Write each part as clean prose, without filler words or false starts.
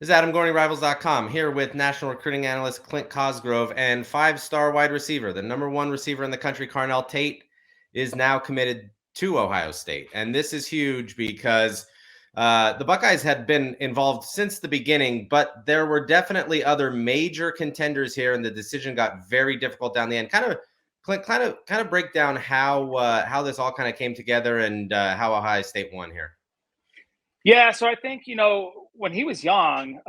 This is Adam GorneyRivals.com here with national recruiting analyst Clint Cosgrove and five-star wide receiver. The number one receiver in the country, Carnell Tate, is now committed to Ohio State. And this is huge because the Buckeyes had been involved since the beginning, but there were definitely other major contenders here, and the decision got very difficult down the end. Clint, kind of break down how this all kind of came together and how Ohio State won here. Yeah, so I think, when he was young,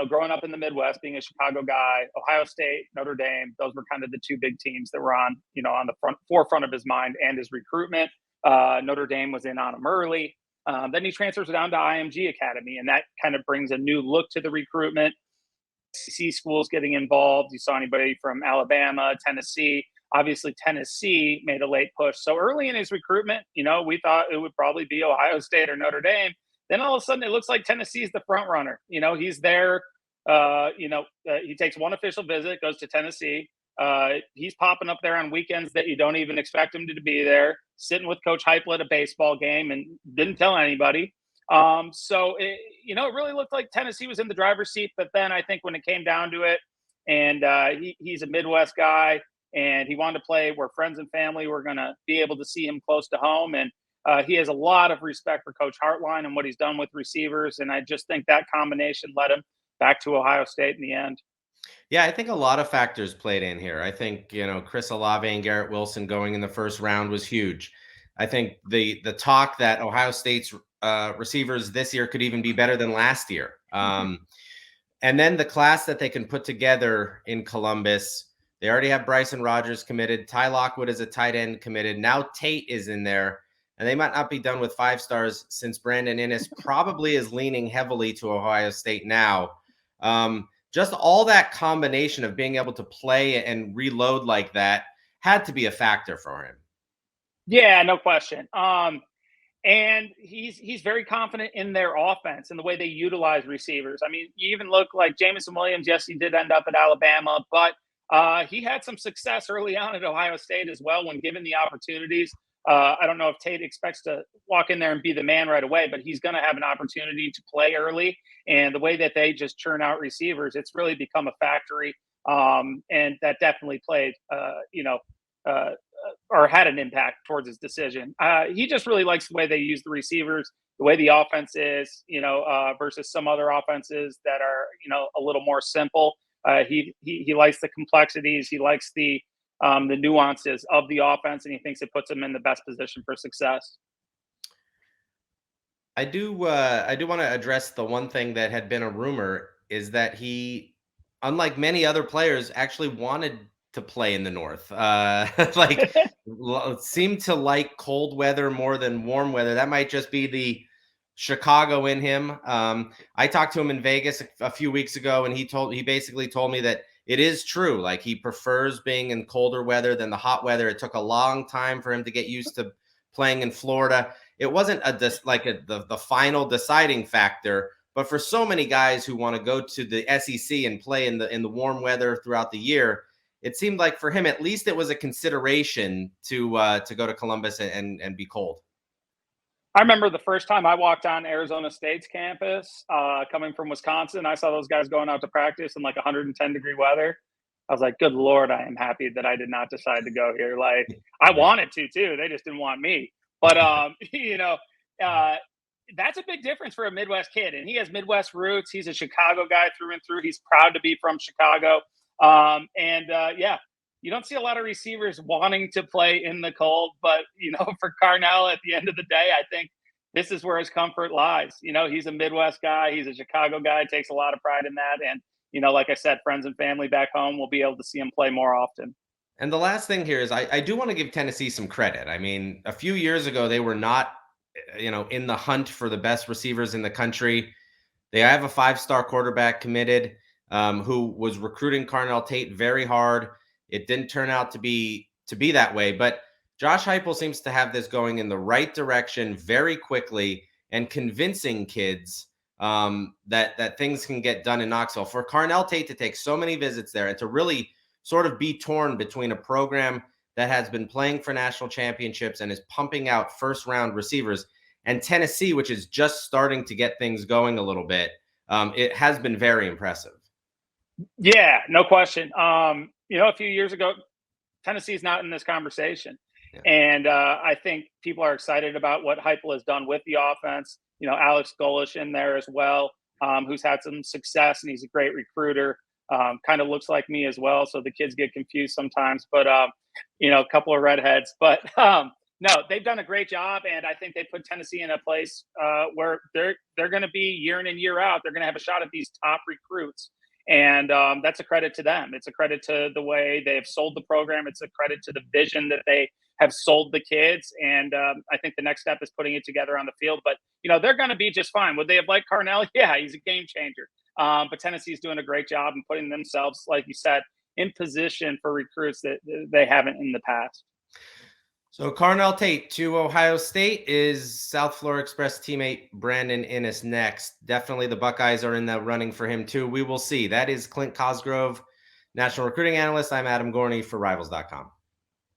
growing up in the Midwest, being a Chicago guy, Ohio State, Notre Dame, those were kind of the two big teams that were on the forefront of his mind and his recruitment. Notre Dame was in on him early. Then he transfers down to IMG Academy, and that kind of brings a new look to the recruitment. SEC schools getting involved. You saw anybody from Alabama, Tennessee. Obviously, Tennessee made a late push. So early in his recruitment, we thought it would probably be Ohio State or Notre Dame. Then all of a sudden, it looks like Tennessee's the front runner. He's there. He takes one official visit, goes to Tennessee. He's popping up there on weekends that you don't even expect him to be there, sitting with Coach Heupel at a baseball game and didn't tell anybody. It really looked like Tennessee was in the driver's seat. But then I think when it came down to it, and he's a Midwest guy, and he wanted to play where friends and family were going to be able to see him close to home. And he has a lot of respect for Coach Hartline and what he's done with receivers. And I just think that combination led him back to Ohio State in the end. Yeah, I think a lot of factors played in here. I think, Chris Olave and Garrett Wilson going in the first round was huge. I think the talk that Ohio State's receivers this year could even be better than last year. And then the class that they can put together in Columbus. They already have Bryson Rogers committed. Ty Lockwood is a tight end committed. Now Tate is in there. And they might not be done with 5 stars since Brandon Inniss probably is leaning heavily to Ohio State now. Just all that combination of being able to play and reload like that had to be a factor for him. Yeah, no question. And he's very confident in their offense and the way they utilize receivers. I mean, you even look like Jamison Williams. Yes, he did end up at Alabama, but he had some success early on at Ohio State as well when given the opportunities. I don't know if Tate expects to walk in there and be the man right away, but he's going to have an opportunity to play early. And the way that they just churn out receivers, it's really become a factory. And that definitely played, or had an impact towards his decision. He just really likes the way they use the receivers, the way the offense is, versus some other offenses that are, a little more simple. He likes the complexities. He likes the nuances of the offense, and he thinks it puts him in the best position for success. I do want to address the one thing that had been a rumor is that he, unlike many other players, actually wanted to play in the North. Seemed to like cold weather more than warm weather. That might just be the Chicago in him. I talked to him in Vegas a few weeks ago, and he basically told me that it is true. Like, he prefers being in colder weather than the hot weather. It took a long time for him to get used to playing in Florida. It wasn't the final deciding factor, but for so many guys who want to go to the SEC and play in the warm weather throughout the year, it seemed like for him at least it was a consideration to go to Columbus and be cold. I remember the first time I walked on Arizona State's campus, coming from Wisconsin. I saw those guys going out to practice in like 110-degree weather. I was like, good Lord, I am happy that I did not decide to go here. Like, I wanted to too. They just didn't want me. But, that's a big difference for a Midwest kid. And he has Midwest roots. He's a Chicago guy through and through. He's proud to be from Chicago. You don't see a lot of receivers wanting to play in the cold, but, for Carnell at the end of the day, I think this is where his comfort lies. He's a Midwest guy. He's a Chicago guy, takes a lot of pride in that. And, like I said, friends and family back home will be able to see him play more often. And the last thing here is I do want to give Tennessee some credit. I mean, a few years ago, they were not, in the hunt for the best receivers in the country. They have a 5-star quarterback committed who was recruiting Carnell Tate very hard. It didn't turn out to be that way, but Josh Heupel seems to have this going in the right direction very quickly and convincing kids that things can get done in Knoxville. For Carnell Tate to take so many visits there and to really sort of be torn between a program that has been playing for national championships and is pumping out first-round receivers, and Tennessee, which is just starting to get things going a little bit. it has been very impressive. Yeah, no question. A few years ago, Tennessee's not in this conversation. Yeah. And I think people are excited about what Heupel has done with the offense. Alex Golish in there as well, who's had some success, and he's a great recruiter. Kind of looks like me as well, so the kids get confused sometimes. But a couple of redheads. But no, they've done a great job, and I think they put Tennessee in a place where they're going to be year in and year out. They're going to have a shot at these top recruits. And that's a credit to them. It's a credit to the way they've sold the program. It's a credit to the vision that they have sold the kids. And I think the next step is putting it together on the field. But, they're going to be just fine. Would they have liked Carnell? Yeah, he's a game changer. But Tennessee's doing a great job in putting themselves, like you said, in position for recruits that they haven't in the past. So Carnell Tate to Ohio State. Is South Florida Express teammate Brandon Innes next? Definitely the Buckeyes are in the running for him too. We will see. That is Clint Cosgrove, National Recruiting Analyst. I'm Adam Gorney for Rivals.com.